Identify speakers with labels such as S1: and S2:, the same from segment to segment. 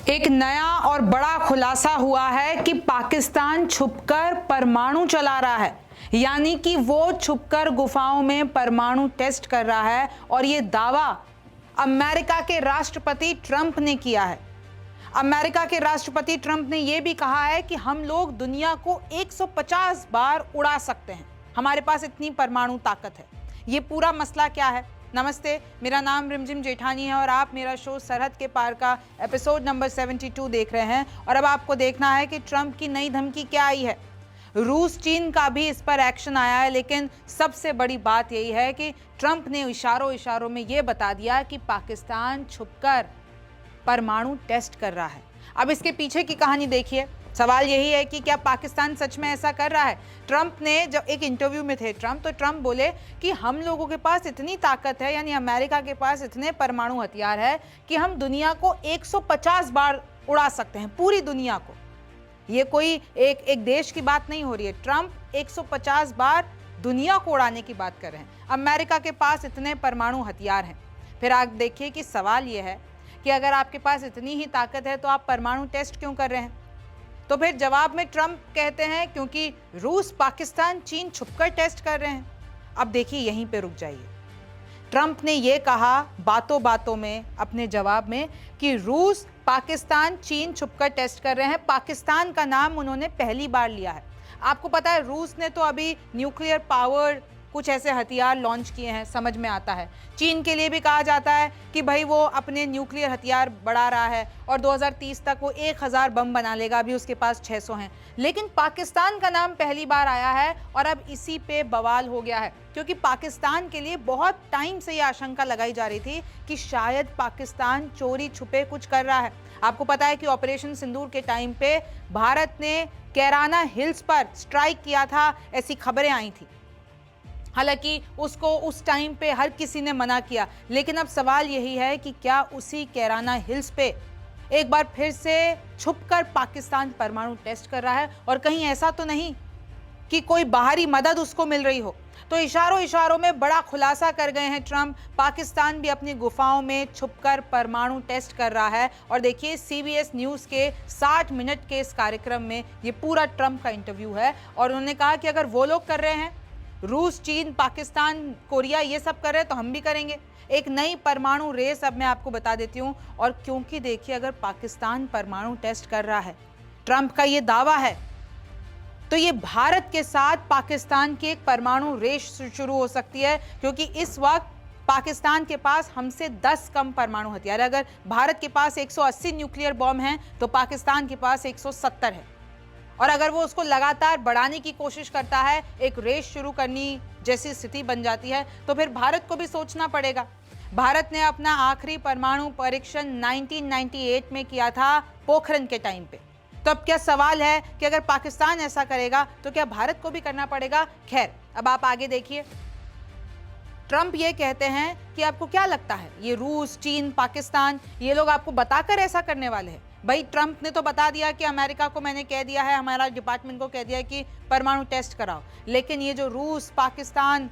S1: एक नया और बड़ा खुलासा हुआ है कि पाकिस्तान छुपकर परमाणु चला रहा है, यानी कि वो छुपकर गुफाओं में परमाणु टेस्ट कर रहा है। और ये दावा अमेरिका के राष्ट्रपति ट्रंप ने किया है। अमेरिका के राष्ट्रपति ट्रंप ने यह भी कहा है कि हम लोग दुनिया को 150 बार उड़ा सकते हैं, हमारे पास इतनी परमाणु ताकत है। ये पूरा मसला क्या है? नमस्ते, मेरा नाम रिमझिम जेठानी है और आप मेरा शो सरहद के पार का एपिसोड नंबर 72 देख रहे हैं। और अब आपको देखना है कि ट्रंप की नई धमकी क्या आई है। रूस चीन का भी इस पर एक्शन आया है, लेकिन सबसे बड़ी बात यही है कि ट्रंप ने इशारों में ये बता दिया कि पाकिस्तान छुपकर परमाणु टेस्ट कर रहा है। अब इसके पीछे की कहानी देखिए। सवाल यही है कि क्या पाकिस्तान सच में ऐसा कर रहा है? ट्रंप ने जब एक इंटरव्यू में थे तो ट्रंप बोले कि हम लोगों के पास इतनी ताकत है, यानी अमेरिका के पास इतने परमाणु हथियार है कि हम दुनिया को 150 बार उड़ा सकते हैं, पूरी दुनिया को। ये कोई एक देश की बात नहीं हो रही है। ट्रंप 150 बार दुनिया को उड़ाने की बात कर रहे हैं। अमेरिका के पास इतने परमाणु हथियार हैं। फिर आप देखिए कि सवाल यह है कि अगर आपके पास इतनी ही ताकत है तो आप परमाणु टेस्ट क्यों कर रहे हैं? तो फिर जवाब में ट्रंप कहते हैं क्योंकि रूस, पाकिस्तान, चीन छुपकर टेस्ट कर रहे हैं। अब देखिए, यहीं पे रुक जाइए। ट्रंप ने यह कहा बातों बातों में अपने जवाब में कि रूस, पाकिस्तान, चीन छुपकर टेस्ट कर रहे हैं। पाकिस्तान का नाम उन्होंने पहली बार लिया है। आपको पता है, रूस ने तो अभी न्यूक्लियर पावर कुछ ऐसे हथियार लॉन्च किए हैं, समझ में आता है। चीन के लिए भी कहा जाता है कि भाई वो अपने न्यूक्लियर हथियार बढ़ा रहा है और 2030 तक वो 1000 बम बना लेगा, अभी उसके पास 600 हैं। लेकिन पाकिस्तान का नाम पहली बार आया है और अब इसी पे बवाल हो गया है, क्योंकि पाकिस्तान के लिए बहुत टाइम से ये आशंका लगाई जा रही थी कि शायद पाकिस्तान चोरी छुपे कुछ कर रहा है। आपको पता है कि ऑपरेशन सिंदूर के टाइम पे भारत ने कैराना हिल्स पर स्ट्राइक किया था, ऐसी खबरें आई थी। हालांकि उसको उस टाइम पे हर किसी ने मना किया, लेकिन अब सवाल यही है कि क्या उसी कैराना हिल्स पे एक बार फिर से छुपकर पाकिस्तान परमाणु टेस्ट कर रहा है? और कहीं ऐसा तो नहीं कि कोई बाहरी मदद उसको मिल रही हो? तो इशारों में बड़ा खुलासा कर गए हैं ट्रंप। पाकिस्तान भी अपनी गुफाओं में छुपकर परमाणु टेस्ट कर रहा है। और देखिए, सीबीएस न्यूज़ के 60 मिनट के इस कार्यक्रम में ये पूरा ट्रंप का इंटरव्यू है। और उन्होंने कहा कि अगर वो लोग कर रहे हैं, रूस, चीन, पाकिस्तान, कोरिया, ये सब कर रहे हैं, तो हम भी करेंगे। एक नई परमाणु रेस अब मैं आपको बता देती हूं। और क्योंकि देखिए, अगर पाकिस्तान परमाणु टेस्ट कर रहा है, ट्रंप का ये दावा है, तो ये भारत के साथ पाकिस्तान की एक परमाणु रेस शुरू हो सकती है। क्योंकि इस वक्त पाकिस्तान के पास हमसे 10 कम परमाणु हथियार है। अगर भारत के पास 180 न्यूक्लियर बॉम्ब हैं तो पाकिस्तान के पास 170 है। और अगर वो उसको लगातार बढ़ाने की कोशिश करता है, एक रेस शुरू करनी जैसी स्थिति बन जाती है, तो फिर भारत को भी सोचना पड़ेगा। भारत ने अपना आखिरी परमाणु परीक्षण 1998 में किया था, पोखरण के टाइम पे। तो अब क्या सवाल है कि अगर पाकिस्तान ऐसा करेगा तो क्या भारत को भी करना पड़ेगा? खैर, अब आप आगे देखिए। ट्रंप ये कहते हैं कि आपको क्या लगता है, ये रूस, चीन, पाकिस्तान, ये लोग आपको बताकर ऐसा करने वाले हैं? भाई, ट्रंप ने तो बता दिया कि अमेरिका को मैंने कह दिया है, हमारा डिपार्टमेंट को कह दिया है कि परमाणु टेस्ट कराओ। लेकिन ये जो रूस, पाकिस्तान,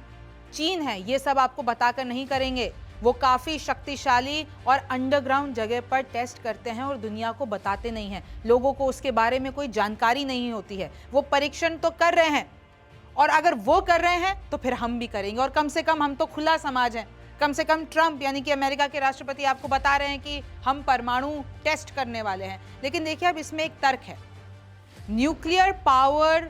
S1: चीन है, ये सब आपको बताकर नहीं करेंगे। वो काफ़ी शक्तिशाली और अंडरग्राउंड जगह पर टेस्ट करते हैं और दुनिया को बताते नहीं हैं। लोगों को उसके बारे में कोई जानकारी नहीं होती है। वो परीक्षण तो कर रहे हैं, और अगर वो कर रहे हैं तो फिर हम भी करेंगे। और कम से कम हम तो खुला समाज हैं। कम से कम ट्रंप यानी कि अमेरिका के राष्ट्रपति आपको बता रहे हैं कि हम परमाणु टेस्ट करने वाले हैं। लेकिन देखिए, अब इसमें एक तर्क है। न्यूक्लियर पावर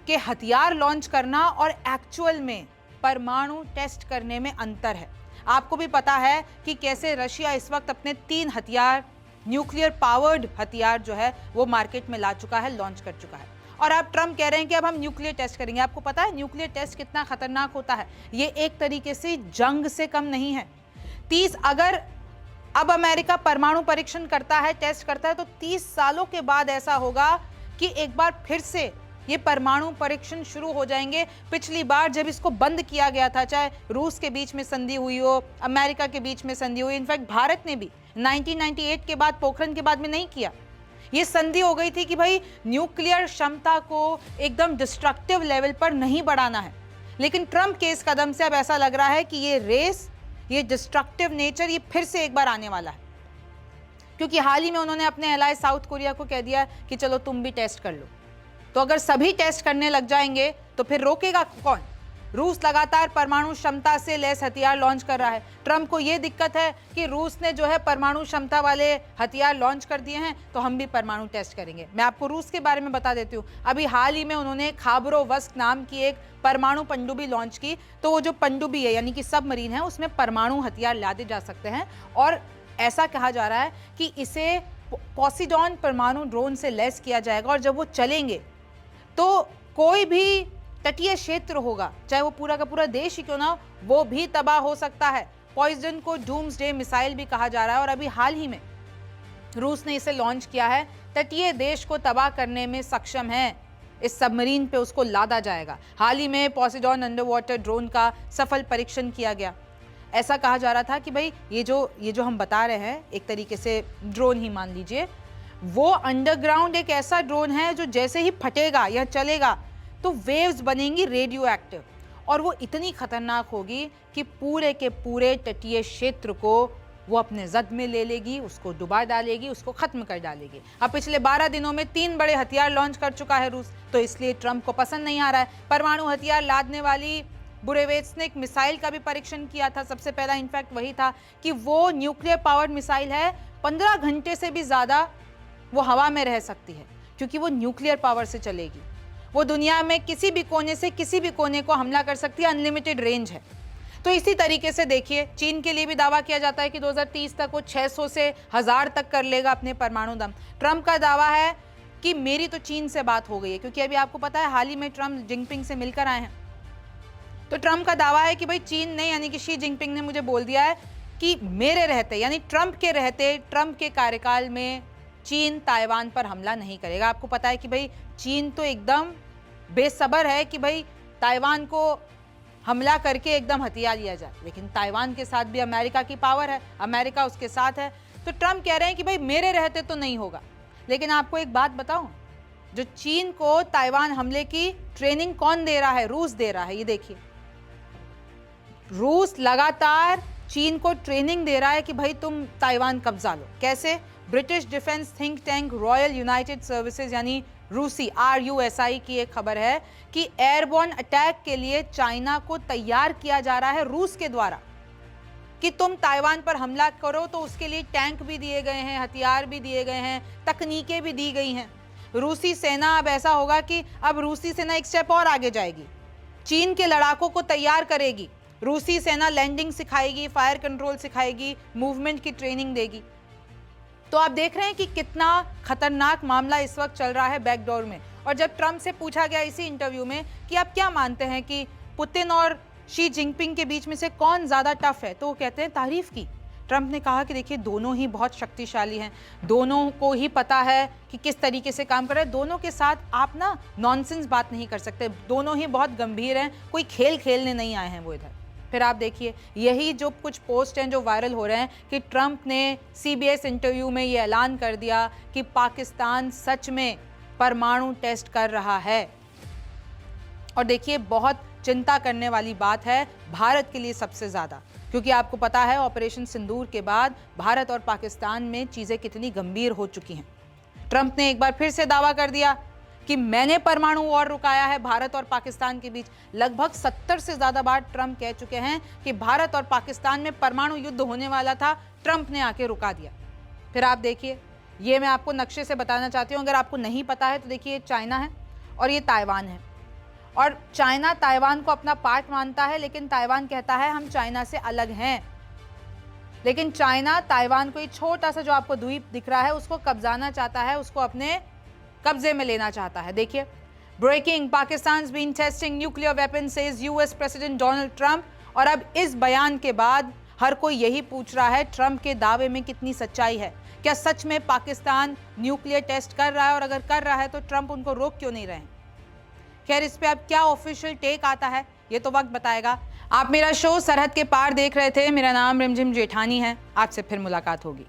S1: के हथियार लॉन्च करना और एक्चुअल में परमाणु टेस्ट करने में अंतर है। आपको भी पता है कि कैसे रशिया इस वक्त अपने 3 हथियार, न्यूक्लियर पावर्ड हथियार जो है वो मार्केट में ला चुका है, लॉन्च कर चुका है। और अब ट्रंप कह रहे हैं कि अब हम न्यूक्लियर टेस्ट करेंगे। आपको पता है न्यूक्लियर टेस्ट कितना खतरनाक होता है? ये एक तरीके से जंग से कम नहीं है। अगर अब अमेरिका परमाणु परीक्षण करता है, टेस्ट करता है, तो 30 सालों के बाद ऐसा होगा कि एक बार फिर से ये परमाणु परीक्षण शुरू हो जाएंगे। पिछली बार जब इसको बंद किया गया था, चाहे रूस के बीच में संधि हुई हो, अमेरिका के बीच में संधि हुई, इनफैक्ट भारत ने भी 1998 के बाद, पोखरण के बाद में नहीं किया। ये संधि हो गई थी कि भाई न्यूक्लियर क्षमता को एकदम डिस्ट्रक्टिव लेवल पर नहीं बढ़ाना है। लेकिन ट्रंप के इस कदम से अब ऐसा लग रहा है कि ये रेस, ये डिस्ट्रक्टिव नेचर, ये फिर से एक बार आने वाला है। क्योंकि हाल ही में उन्होंने अपने एलाय साउथ कोरिया को कह दिया कि चलो तुम भी टेस्ट कर लो। तो अगर सभी टेस्ट करने लग जाएंगे तो फिर रोकेगा कौन? रूस लगातार परमाणु क्षमता से लैस हथियार लॉन्च कर रहा है। ट्रंप को यह दिक्कत है कि रूस ने जो है परमाणु क्षमता वाले हथियार लॉन्च कर दिए हैं, तो हम भी परमाणु टेस्ट करेंगे। मैं आपको रूस के बारे में बता देती हूँ। अभी हाल ही में उन्होंने खाबरोवस्क नाम की एक परमाणु पनडुब्बी लॉन्च की। तो वो जो पनडुब्बी है यानी कि सबमरीन है, उसमें परमाणु हथियार लादे जा सकते हैं और ऐसा कहा जा रहा है कि इसे पोसिडॉन परमाणु ड्रोन से लैस किया जाएगा और जब वो चलेंगे तो कोई भी तटीय क्षेत्र होगा, चाहे वो पूरा का पूरा देश ही क्यों ना हो, वो भी तबाह हो सकता है। पॉइजन को डूम्सडे मिसाइल भी कहा जा रहा है और अभी हाल ही में रूस ने इसे लॉन्च किया है। तटीय देश को तबाह करने में सक्षम है। इस सबमरीन पे उसको लादा जाएगा। हाल ही में पोसिडॉन अंडर वाटर ड्रोन का सफल परीक्षण किया गया। ऐसा कहा जा रहा था कि भाई ये जो हम बता रहे हैं, एक तरीके से ड्रोन ही मान लीजिए, वो अंडरग्राउंड एक ऐसा ड्रोन है जो जैसे ही फटेगा या चलेगा तो वेव्स बनेंगी रेडियो एक्टिव और वो इतनी खतरनाक होगी कि पूरे के पूरे तटीय क्षेत्र को वो अपने जद में ले लेगी, उसको डुबा डालेगी, उसको खत्म कर डालेगी। अब पिछले 12 दिनों में 3 बड़े हथियार लॉन्च कर चुका है रूस, तो इसलिए ट्रंप को पसंद नहीं आ रहा है। परमाणु हथियार लादने वाली बुरेवेत्सनिक मिसाइल का भी परीक्षण किया था। सबसे पहला इनफैक्ट वही था कि वो न्यूक्लियर पावर्ड मिसाइल है, 15 घंटे से भी ज्यादा वो हवा में रह सकती है क्योंकि वो न्यूक्लियर पावर से चलेगी। वो दुनिया में किसी भी कोने से किसी भी कोने को हमला कर सकती है, अनलिमिटेड रेंज है। तो इसी तरीके से देखिए, चीन के लिए भी दावा किया जाता है कि 2030 तक वो 600 से 1000 तक कर लेगा अपने परमाणु दम। ट्रंप का दावा है कि मेरी तो चीन से बात हो गई है, क्योंकि अभी आपको पता है हाल ही में ट्रंप जिनपिंग से मिलकर आए हैं। तो ट्रंप का दावा है कि भाई चीन ने यानी कि शी जिनपिंग ने मुझे बोल दिया है कि मेरे रहते यानी ट्रंप के रहते, ट्रंप के कार्यकाल में चीन ताइवान पर हमला नहीं करेगा। आपको पता है कि भाई चीन तो एकदम बेसब्र है कि भाई ताइवान को हमला करके एकदम हथिया लिया जाए, लेकिन ताइवान के साथ भी अमेरिका की पावर है, अमेरिका उसके साथ है। तो ट्रंप कह रहे हैं कि भाई मेरे रहते तो नहीं होगा। लेकिन आपको एक बात बताऊं, जो चीन को ताइवान हमले की ट्रेनिंग कौन दे रहा है? रूस दे रहा है। ये देखिए, रूस लगातार चीन को ट्रेनिंग दे रहा है कि भाई तुम ताइवान कब्जा लो। कैसे? British defence think tank royal United services यानी रूसी RUSI की एक खबर है कि एयरबोर्न अटैक के लिए चाइना को तैयार किया जा रहा है रूस के द्वारा कि तुम ताइवान पर हमला करो। तो उसके लिए टैंक भी दिए गए हैं, हथियार भी दिए गए हैं, तकनीकें भी दी गई हैं। रूसी सेना अब ऐसा होगा कि अब रूसी सेना एक स्टेप और आगे जाएगी, चीन के लड़ाकों को तैयार करेगी। रूसी सेना लैंडिंग सिखाएगी, फायर कंट्रोल सिखाएगी, मूवमेंट की ट्रेनिंग देगी। तो आप देख रहे हैं कि कितना खतरनाक मामला इस वक्त चल रहा है बैकडोर में। और जब ट्रंप से पूछा गया इसी इंटरव्यू में कि आप क्या मानते हैं कि पुतिन और शी जिनपिंग के बीच में से कौन ज़्यादा टफ है, तो वो कहते हैं तारीफ की। ट्रंप ने कहा कि देखिए दोनों ही बहुत शक्तिशाली हैं, दोनों को ही पता है कि किस तरीके से काम कर रहे हैं। दोनों के साथ आप ना नॉनसेंस बात नहीं कर सकते, दोनों ही बहुत गंभीर हैं, कोई खेल खेलने नहीं आए हैं वो इधर। फिर आप देखिए यही जो कुछ पोस्ट हैं जो वायरल हो रहे हैं कि ट्रंप ने CBS इंटरव्यू में ये ऐलान कर दिया कि पाकिस्तान सच में परमाणु टेस्ट कर रहा है। और देखिए बहुत चिंता करने वाली बात है भारत के लिए सबसे ज़्यादा, क्योंकि आपको पता है ऑपरेशन सिंदूर के बाद भारत और पाकिस्तान में चीज़ें कितनी गंभीर हो चुकी हैं। ट्रंप ने एक बार फिर से दावा कर दिया कि मैंने परमाणु वॉर रुकाया है भारत और पाकिस्तान के बीच। लगभग 70 से ज़्यादा बार ट्रंप कह चुके हैं कि भारत और पाकिस्तान में परमाणु युद्ध होने वाला था, ट्रंप ने आके रुका दिया। फिर आप देखिए, ये मैं आपको नक्शे से बताना चाहती हूँ, अगर आपको नहीं पता है तो देखिए चाइना है और ये ताइवान है। और चाइना ताइवान को अपना पार्ट मानता है, लेकिन ताइवान कहता है हम चाइना से अलग हैं। लेकिन चाइना ताइवान को ये छोटा सा जो आपको द्वीप दिख रहा है उसको कब्जाना चाहता है, उसको अपने कब्जे में लेना चाहता है। देखिए, breaking, Pakistan been testing nuclear weapon says US president Donald Trump. और अब इस बयान के बाद हर कोई यही पूछ रहा है ट्रंप के दावे में कितनी सच्चाई है। क्या सच में पाकिस्तान न्यूक्लियर टेस्ट कर रहा है, और अगर कर रहा है तो ट्रंप उनको रोक क्यों नहीं रहे हैं? खैर, इस पे अब क्या ऑफिशियल टेक आता है ये तो वक्त बताएगा। आप मेरा शो सरहद के पार देख रहे थे। मेरा नाम रिमझिम जेठानी है। आपसे फिर मुलाकात होगी।